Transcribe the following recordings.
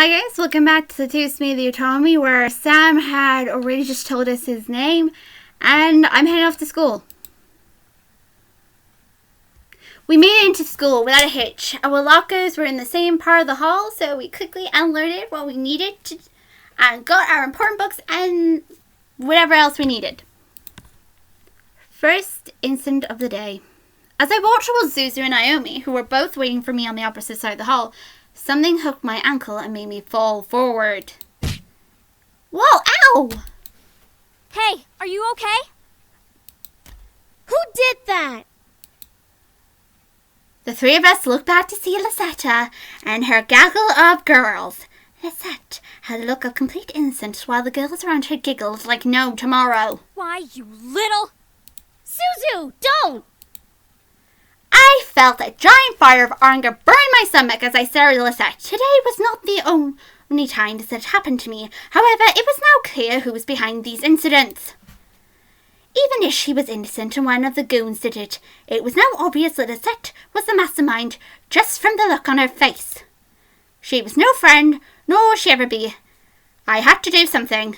Hi guys, welcome back to Seduce the Otome, where Sam had already just told us his name, and I'm heading off to school. We made it into school without a hitch. Our lockers were in the same part of the hall, so we quickly unloaded what we needed to, and got our important books and whatever else we needed. First incident of the day. As I walked towards Suzu and Naomi, who were both waiting for me on the opposite side of the hall, something hooked my ankle and made me fall forward. Whoa, ow! Hey, are you okay? Who did that? The three of us looked back to see Lisette and her gaggle of girls. Lisette had a look of complete innocence while the girls around her giggled like no tomorrow. Why, you little... Suzu, don't! I felt a giant fire of anger burn my stomach as I stared at Lisette. Today was not the only time this had happened to me. However, it was now clear who was behind these incidents. Even if she was innocent and one of the goons did it, it was now obvious that Lisette was the mastermind just from the look on her face. She was no friend, nor will she ever be. I had to do something.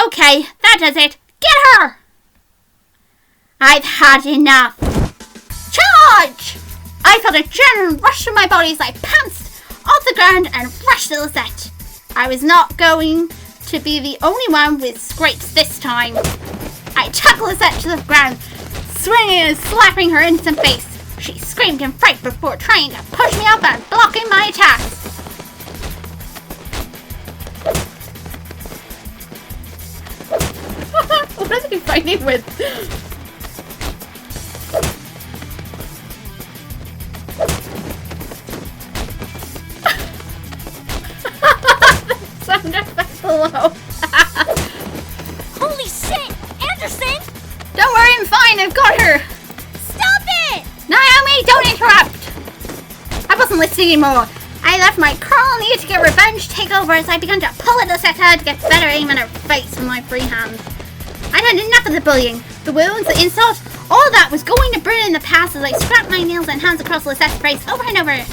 Okay, that does it. Get her! I've had enough. Charge! I felt a adrenaline rush through my body as I pounced off the ground and rushed at Lisette. I was not going to be the only one with scrapes this time. I tackled Lisette to the ground, swinging and slapping her innocent face. She screamed in fright before trying to push me up and blocking my attacks. What are they fighting with? Sound effects below. Holy shit! Anderson! Don't worry, I'm fine. I've got her. Stop it! Naomi, don't interrupt. I wasn't listening anymore. I left my crawl need to get revenge take over as I began to pull at Lisette to get better aim in her face with my free hand. I'd had enough of the bullying, the wounds, the insult. All that was going to burn in the past as I scrapped my nails and hands across Lisette's face over and over.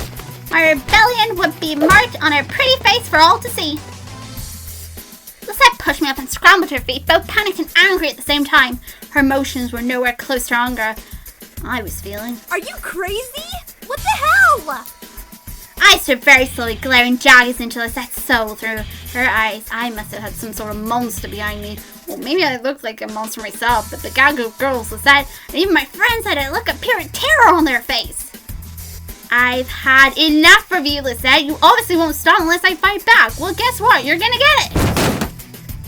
My rebellion would be marked on her pretty face for all to see. Lisette pushed me up and scrambled to her feet, both panicked and angry at the same time. Her emotions were nowhere close to anger I was feeling. Are you crazy? What the hell? I stood very slowly, glaring daggers into Lisette's soul through her eyes. I must have had some sort of monster behind me. Well, maybe I looked like a monster myself, but the gaggle of girls, Lisette, and even my friends had a look of pure terror on their face. I've had enough of you, Lisette. You obviously won't stop unless I fight back. Well, guess what? You're gonna get it.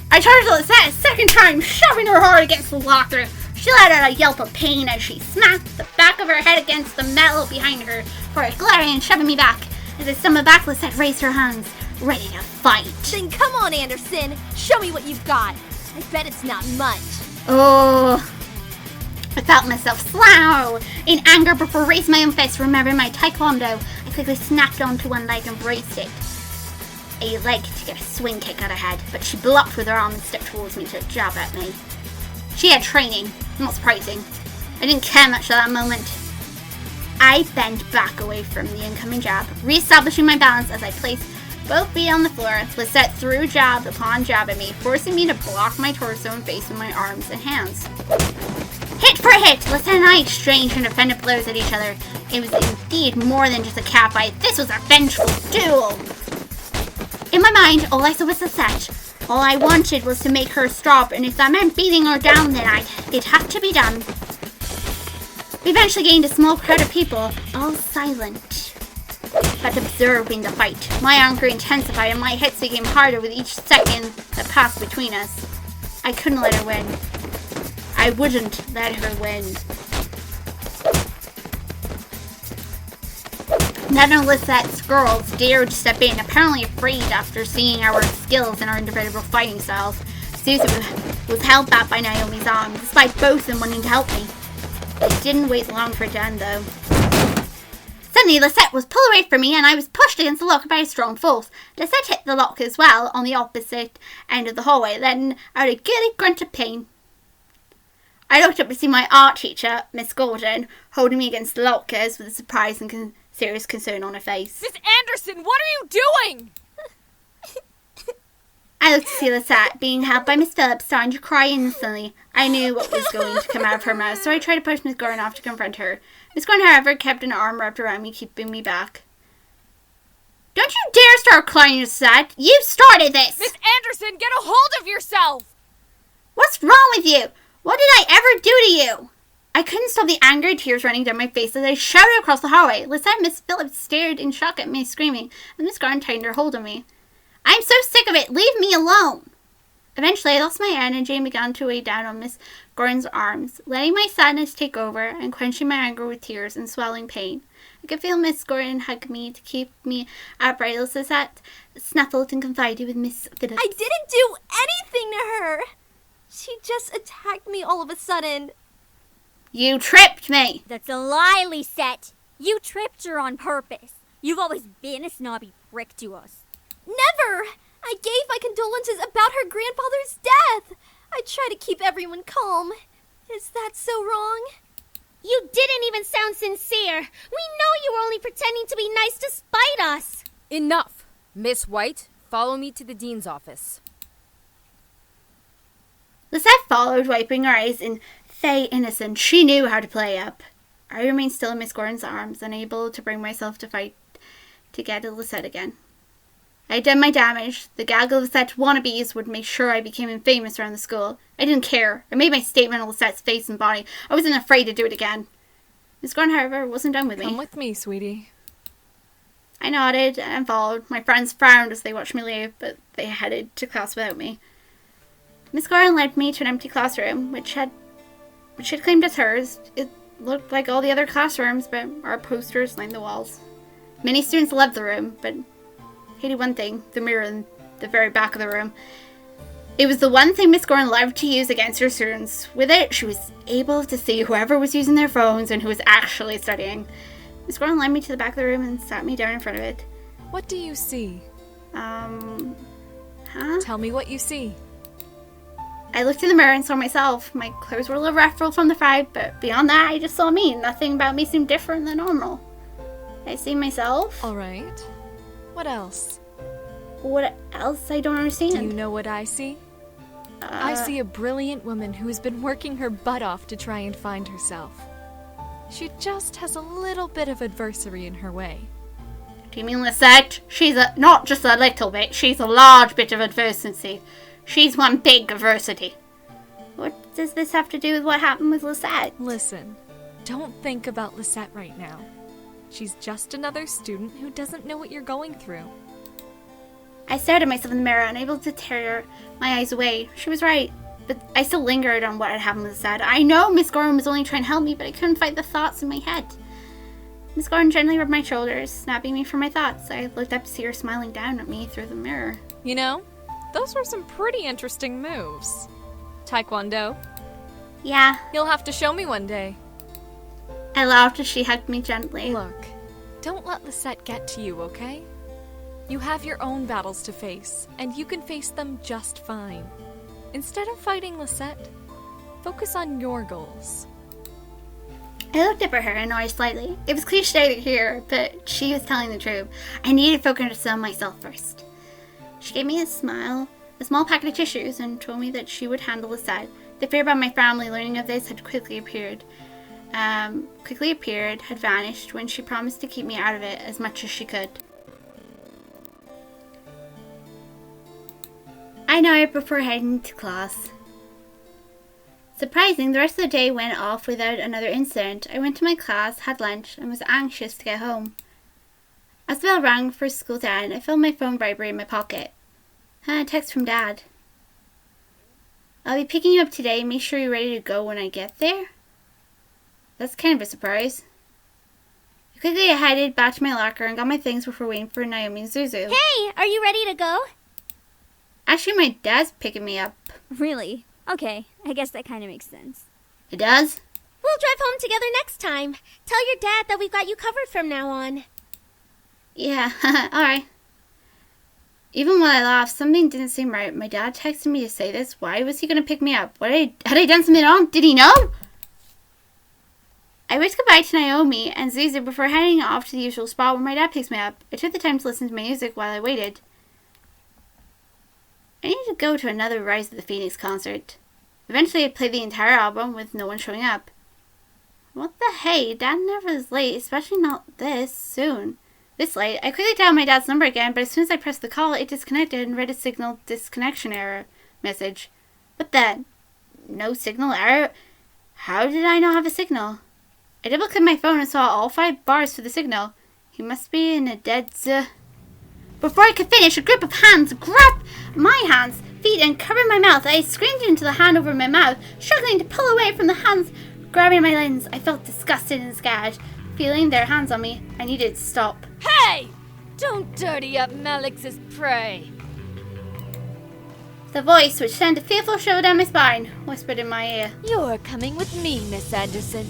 I charged Lisette a second time, shoving her hard against the locker. She let out a yelp of pain as she smacked the back of her head against the metal behind her for glaring and shoving me back. As I stumbled back, Lisette raised her hands, ready to fight. Then come on, Anderson. Show me what you've got. I bet it's not much. Oh, I felt myself slow in anger before raising my own fist, remembering my taekwondo. I quickly snapped onto one leg and braced it. A leg to get a swing kick at her head, but she blocked with her arm and stepped towards me to jab at me. She had training, not surprising. I didn't care much at that moment. I bent back away from the incoming jab, re-establishing my balance as I placed both feet on the floor. Lisette threw jab upon jab at me, forcing me to block my torso and face with my arms and hands. Hit for hit, Lisette and I exchanged and defended blows at each other. It was indeed more than just a catfight. This was a vengeful duel. In my mind, all I saw was Lisette. All I wanted was to make her stop, and if that meant beating her down, then it had to be done. We eventually gained a small crowd of people, all silent, but observing the fight. My anger intensified and my hits became harder with each second that passed between us. I couldn't let her win. I wouldn't let her win. None of Lisette's girls dared to step in, apparently afraid after seeing our skills and our individual fighting styles. Suzu was held back by Naomi's arm, despite both of them wanting to help me. It didn't wait long for it to end, though. Suddenly, Lisette was pulled away from me, and I was pushed against the locker by a strong force. Lisette hit the locker as well, on the opposite end of the hallway, letting out a giddy grunt of pain. I looked up to see my art teacher, Miss Gordon, holding me against the lockers with a surprise and serious concern on her face. Miss Patterson, what are you doing? I looked to see Lisette being held by Miss Phillips, starting to cry instantly. I knew what was going to come out of her mouth, so I tried to push Miss Gordon off to confront her. Miss Gordon, however, kept an arm wrapped around me, keeping me back. Don't you dare start crying, Lisette! You started this! Miss Anderson, get a hold of yourself! What's wrong with you? What did I ever do to you? I couldn't stop the angry tears running down my face as I shouted across the hallway. Lisette and Miss Phillips stared in shock at me screaming, and Miss Gordon tightened her hold on me. I'm so sick of it! Leave me alone! Eventually, I lost my energy and began to weigh down on Miss Gordon's arms, letting my sadness take over and quenching my anger with tears and swelling pain. I could feel Miss Gordon hug me to keep me upright as Lisette snuffled and confided with Miss Phillips. I didn't do anything to her! She just attacked me all of a sudden. You tripped me! That's a lie, Lisette. You tripped her on purpose. You've always been a snobby prick to us. Never! I gave my condolences about her grandfather's death. I try to keep everyone calm. Is that so wrong? You didn't even sound sincere. We know you were only pretending to be nice to spite us. Enough. Miss White, follow me to the dean's office. Lisette followed, wiping her eyes in fey innocence. She knew how to play up. I remained still in Miss Gordon's arms, unable to bring myself to fight to get at Lisette again. I had done my damage. The gaggle of Lisette's wannabes would make sure I became infamous around the school. I didn't care. I made my statement on Lisette's face and body. I wasn't afraid to do it again. Miss Gordon, however, wasn't done with me. Come with me, sweetie. I nodded and followed. My friends frowned as they watched me leave, but they headed to class without me. Miss Gordon led me to an empty classroom, which had claimed as hers. It looked like all the other classrooms, but our posters lined the walls. Many students loved the room, but hated one thing, the mirror in the very back of the room. It was the one thing Miss Gordon loved to use against her students. With it, she was able to see whoever was using their phones and who was actually studying. Miss Gordon led me to the back of the room and sat me down in front of it. What do you see? Huh? Tell me what you see. I looked in the mirror and saw myself. My clothes were a little ruffled from the fright, but beyond that, I just saw me. Nothing about me seemed different than normal. I see myself. All right. What else? What else? I don't understand. Do you know what I see? I see a brilliant woman who has been working her butt off to try and find herself. She just has a little bit of adversity in her way. Do you mean Lisette? She's not just a little bit, she's a large bit of adversity. She's one big adversity. What does this have to do with what happened with Lisette? Listen, don't think about Lisette right now. She's just another student who doesn't know what you're going through. I stared at myself in the mirror, unable to tear my eyes away. She was right, but I still lingered on what had happened with Lisette. I know Miss Gordon was only trying to help me, but I couldn't fight the thoughts in my head. Miss Gordon gently rubbed my shoulders, snapping me from my thoughts. I looked up to see her smiling down at me through the mirror. You know, those were some pretty interesting moves. Taekwondo. Yeah. You'll have to show me one day. I laughed as she hugged me gently. Look, don't let Lisette get to you, okay? You have your own battles to face, and you can face them just fine. Instead of fighting Lisette, focus on your goals. I looked up at her and nodded slightly. It was cliche to hear, but she was telling the truth. I needed to focus on myself first. She gave me a smile, a small packet of tissues, and told me that she would handle Lisette. The fear about my family learning of this had quickly appeared, had vanished when she promised to keep me out of it as much as she could. I nodded before heading to class. Surprising, the rest of the day went off without another incident. I went to my class, had lunch, and was anxious to get home. As the bell rang for school to end, I felt my phone vibrate in my pocket. A text from Dad. I'll be picking you up today. Make sure you're ready to go when I get there. That's kind of a surprise. I quickly headed back to my locker and got my things before waiting for Naomi and Suzu. Hey, are you ready to go? Actually, my dad's picking me up. Really? Okay, I guess that kind of makes sense. It does? We'll drive home together next time. Tell your dad that we've got you covered from now on. Yeah, alright. Even while I laughed, something didn't seem right. My dad texted me to say this. Why was he going to pick me up? Had I done something wrong? Did he know? I waved goodbye to Naomi and Suzu before heading off to the usual spot where my dad picks me up. I took the time to listen to my music while I waited. I needed to go to another Rise of the Phoenix concert. Eventually I played the entire album with no one showing up. What the hey, Dad never is late, especially not this soon. This late, I quickly dialed my dad's number again, but as soon as I pressed the call, it disconnected and read a signal disconnection error message. What the? No signal error? How did I not have a signal? I double-clicked my phone and saw all 5 bars for the signal. He must be in a dead z... Before I could finish, a group of hands grabbed my hands, feet, and covered my mouth. I screamed into the hand over my mouth, struggling to pull away from the hands grabbing my lens. I felt disgusted and scared. Feeling their hands on me, I needed to stop. Hey! Don't dirty up Malix's prey. The voice, which sent a fearful shiver down my spine, whispered in my ear. You're coming with me, Miss Anderson.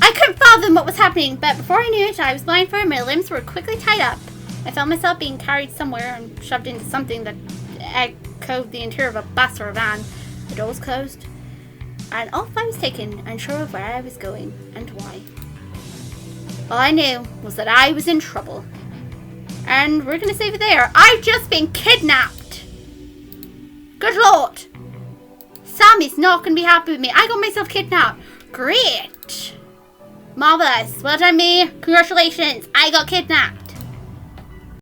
I couldn't fathom what was happening, but before I knew it, I was blindfolded and my limbs were quickly tied up. I felt myself being carried somewhere and shoved into something that echoed the interior of a bus or a van. The door was closed, and off I was taken, unsure of where I was going and why. All I knew was that I was in trouble. And we're going to save it there. I've just been kidnapped! Good Lord! Sammy's not going to be happy with me. I got myself kidnapped. Great! Marvelous. Well done me. Congratulations. I got kidnapped.